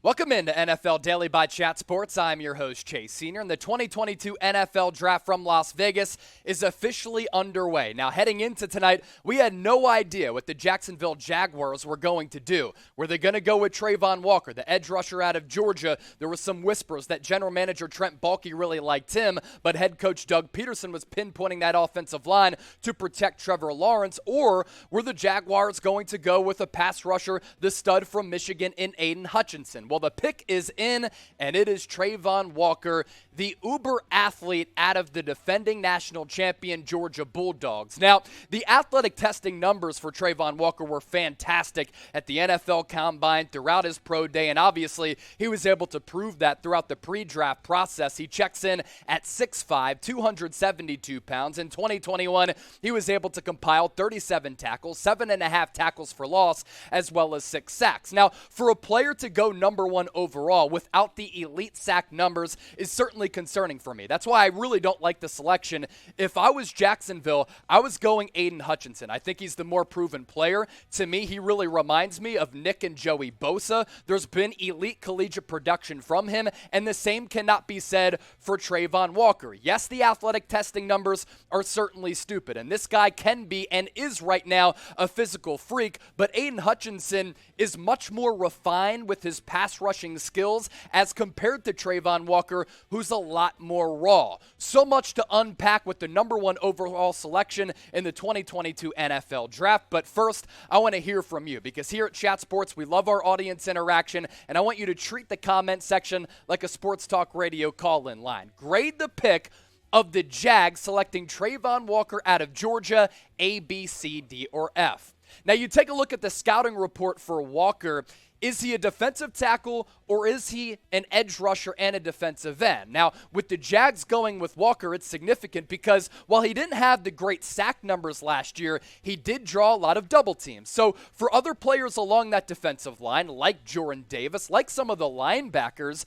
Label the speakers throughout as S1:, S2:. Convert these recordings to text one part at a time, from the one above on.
S1: Welcome into NFL Daily by Chat Sports. I'm your host, Chase Sr., and the 2022 NFL Draft from Las Vegas is officially underway. Now, heading into tonight, we had no idea what the Jacksonville Jaguars were going to do. Were they going to go with Travon Walker, the edge rusher out of Georgia? There was some whispers that general manager Trent Baalke really liked him, but head coach Doug Pederson was pinpointing that offensive line to protect Trevor Lawrence. Or were the Jaguars going to go with a pass rusher, the stud from Michigan in Aiden Hutchinson? Well, the pick is in, and it is Travon Walker, the uber athlete out of the defending national champion Georgia Bulldogs. Now, the athletic testing numbers for Travon Walker were fantastic at the NFL Combine, throughout his pro day, and obviously he was able to prove that throughout the pre-draft process. He checks in at 6'5", 272 pounds. In 2021, he was able to compile 37 tackles, 7.5 tackles for loss, as well as 6 sacks. Now, for a player to go number one overall without the elite sack numbers is certainly concerning for me. That's why I really don't like the selection. If I was Jacksonville, I was going Aiden Hutchinson. I think he's the more proven player. To me, he really reminds me of Nick and Joey Bosa. There's been elite collegiate production from him, and the same cannot be said for Travon Walker. Yes, the athletic testing numbers are certainly stupid, and this guy can be and is right now a physical freak, but Aiden Hutchinson is much more refined with his pass rushing skills as compared to Travon Walker, who's a lot more raw. So much to unpack with the number one overall selection in the 2022 NFL Draft. But first, I want to hear from you, because here at Chat Sports, we love our audience interaction, and I want you to treat the comment section like a sports talk radio call-in line. Grade the pick of the Jags selecting Travon Walker out of Georgia, A, B, C, D, or F. Now, you take a look at the scouting report for Walker. Is he a defensive tackle, or is he an edge rusher and a defensive end? Now, with the Jags going with Walker, it's significant because while he didn't have the great sack numbers last year, he did draw a lot of double teams. So for other players along that defensive line, like Jordan Davis, like some of the linebackers,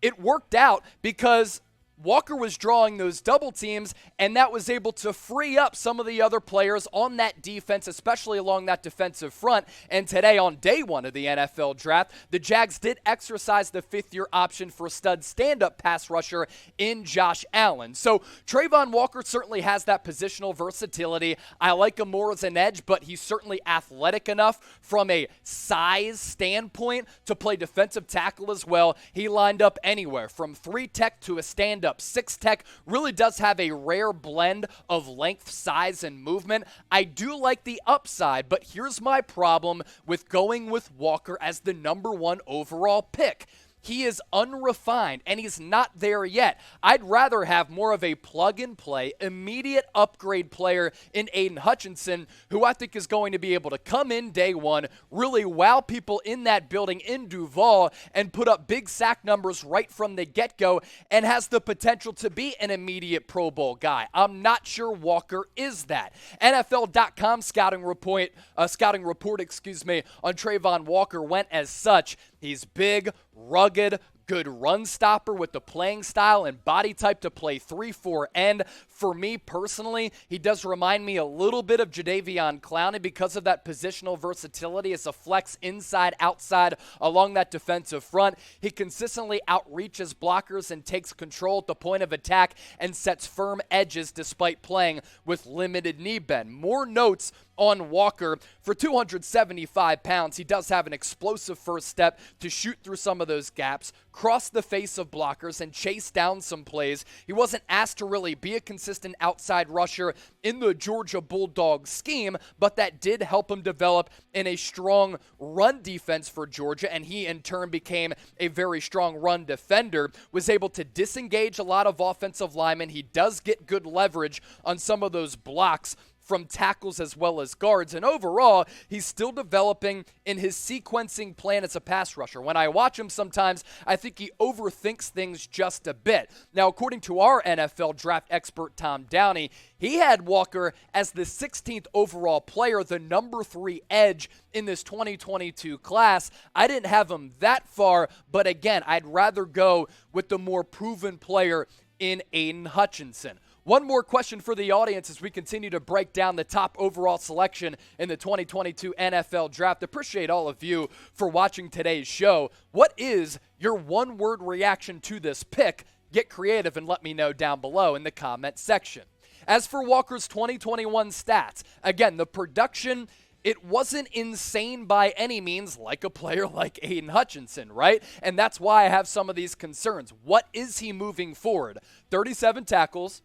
S1: it worked out because Walker was drawing those double teams, and that was able to free up some of the other players on that defense, especially along that defensive front. And today, on day one of the NFL Draft, the Jags did exercise the fifth-year option for stud stand-up pass rusher in Josh Allen. So Travon Walker certainly has that positional versatility. I like him more as an edge, but he's certainly athletic enough from a size standpoint to play defensive tackle as well. He lined up anywhere from 3-tech to a stand-up 6-tech, really does have a rare blend of length, size, and movement. I do like the upside, but here's my problem with going with Walker as the number one overall pick. He is unrefined, and he's not there yet. I'd rather have more of a plug-and-play, immediate upgrade player in Aiden Hutchinson, who I think is going to be able to come in day one, really wow people in that building in Duval, and put up big sack numbers right from the get-go, and has the potential to be an immediate Pro Bowl guy. I'm not sure Walker is that. NFL.com scouting report, on Travon Walker went as such. He's big, rugged, good run stopper with the playing style and body type to play 3-4 end. For me personally, he does remind me a little bit of Jadeveon Clowney because of that positional versatility as a flex inside, outside along that defensive front. He consistently outreaches blockers and takes control at the point of attack and sets firm edges despite playing with limited knee bend. More notes on Walker. For 275 pounds, he does have an explosive first step to shoot through some of those gaps, cross the face of blockers, and chase down some plays. He wasn't asked to really be a consistent outside rusher in the Georgia Bulldogs scheme, but that did help him develop in a strong run defense for Georgia, and he in turn became a very strong run defender, was able to disengage a lot of offensive linemen. He does get good leverage on some of those blocks from tackles as well as guards. And overall, he's still developing in his sequencing plan as a pass rusher. When I watch him sometimes, I think he overthinks things just a bit. Now, according to our NFL draft expert, Tom Downey, he had Walker as the 16th overall player, the number 3 edge in this 2022 class. I didn't have him that far, but again, I'd rather go with the more proven player in Aiden Hutchinson. One more question for the audience as we continue to break down the top overall selection in the 2022 NFL Draft. Appreciate all of you for watching today's show. What is Your one-word reaction to this pick. Get creative and let me know down below in the comment section. As for Walker's 2021 stats, again, the production, it wasn't insane by any means like a player like Aiden Hutchinson, right? And that's why I have some of these concerns. What is he moving forward? 37 tackles,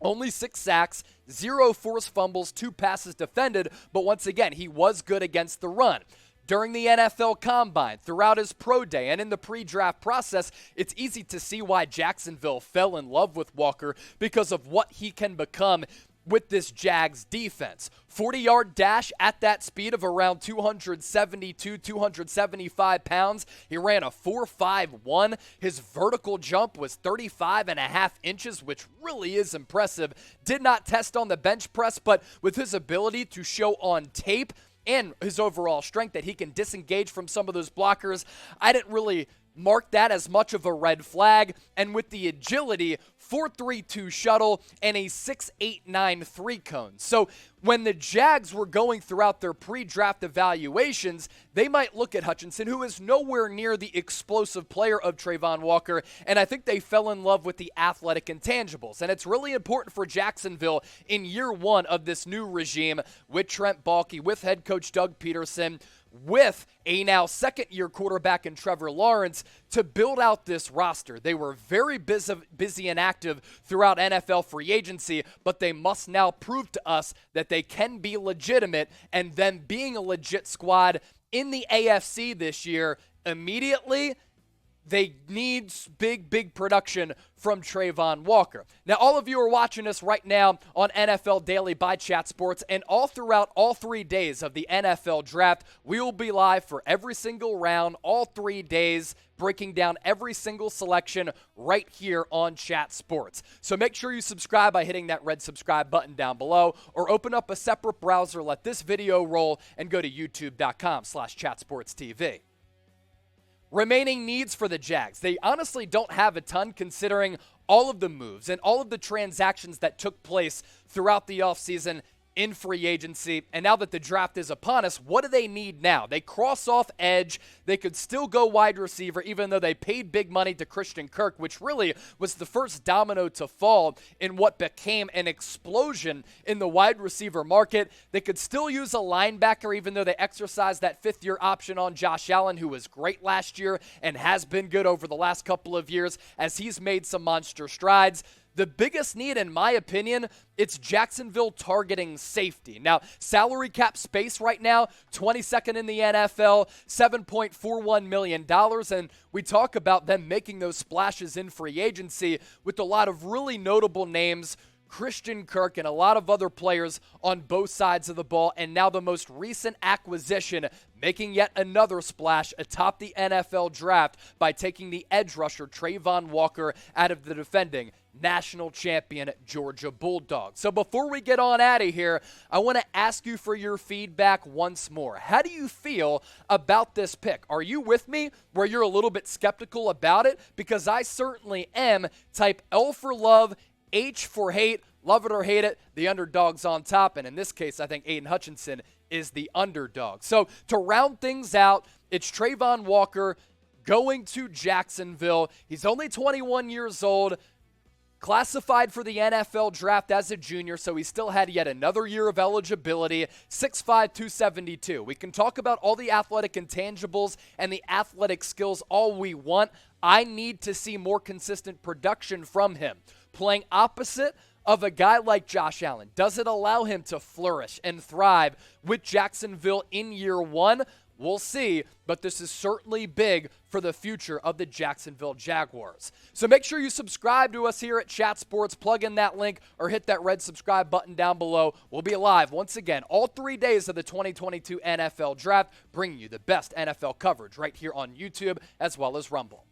S1: only 6 sacks, 0 forced fumbles, 2 passes defended, but once again, he was good against the run. During the NFL Combine, throughout his pro day, and in the pre-draft process, it's easy to see why Jacksonville fell in love with Walker because of what he can become with this Jags defense. 40-yard dash at that speed of around 272, 275 pounds. He ran a 4.51. His vertical jump was 35.5 inches, which really is impressive. Did not test on the bench press, but with his ability to show on tape and his overall strength that he can disengage from some of those blockers, I didn't really mark that as much of a red flag. And with the agility, 4.32 shuttle and a 6.89 3-cone. So when the Jags were going throughout their pre-draft evaluations, they might look at Hutchinson, who is nowhere near the explosive player of Travon Walker, and I think they fell in love with the athletic intangibles. And it's really important for Jacksonville in year one of this new regime with Trent Baalke, with head coach Doug Pederson, with a now second-year quarterback in Trevor Lawrence, to build out this roster. They were very busy and active throughout NFL free agency, but they must now prove to us that they can be legitimate, and them being a legit squad in the AFC this year immediately, they need big production from Travon Walker. Now, all of you are watching us right now on NFL Daily by Chat Sports, and all throughout all 3 days of the NFL Draft, we will be live for every single round, all 3 days, breaking down every single selection right here on Chat Sports. So make sure you subscribe by hitting that red subscribe button down below, or open up a separate browser, let this video roll, and go to youtube.com/chatsportstv. Remaining needs for the Jags. They honestly don't have a ton considering all of the moves and all of the transactions that took place throughout the offseason in free agency. And now that the draft is upon us, what do they need now? They cross off edge. They could still go wide receiver, even though they paid big money to Christian Kirk, which really was the first domino to fall in what became an explosion in the wide receiver market. They could still use a linebacker, even though they exercised that fifth-year option on Josh Allen, who was great last year and has been good over the last couple of years as he's made some monster strides. The biggest need, in my opinion, it's Jacksonville targeting safety. Now, salary cap space right now, 22nd in the NFL, $7.41 million, and we talk about them making those splashes in free agency with a lot of really notable names, Christian Kirk and a lot of other players on both sides of the ball, and now the most recent acquisition making yet another splash atop the NFL draft by taking the edge rusher Travon Walker out of the defending national champion Georgia Bulldogs. So before we get on out of here, I want to ask you for your feedback once more. How do you feel about this pick? Are you with me where you're a little bit skeptical about it? Because I certainly am. Type L for love, H for hate, love it or hate it, the underdog's on top. And in this case, I think Aiden Hutchinson is the underdog. So to round things out, it's Travon Walker going to Jacksonville. He's only 21 years old. Classified for the NFL draft as a junior, so he still had yet another year of eligibility, 6'5", 272. We can talk about all the athletic intangibles and the athletic skills all we want. I need to see more consistent production from him. Playing opposite of a guy like Josh Allen, does it allow him to flourish and thrive with Jacksonville in year one? We'll see, but this is certainly big for the future of the Jacksonville Jaguars. So make sure you subscribe to us here at Chat Sports. Plug in that link or hit that red subscribe button down below. We'll be live once again all 3 days of the 2022 NFL Draft, bringing you the best NFL coverage right here on YouTube as well as Rumble.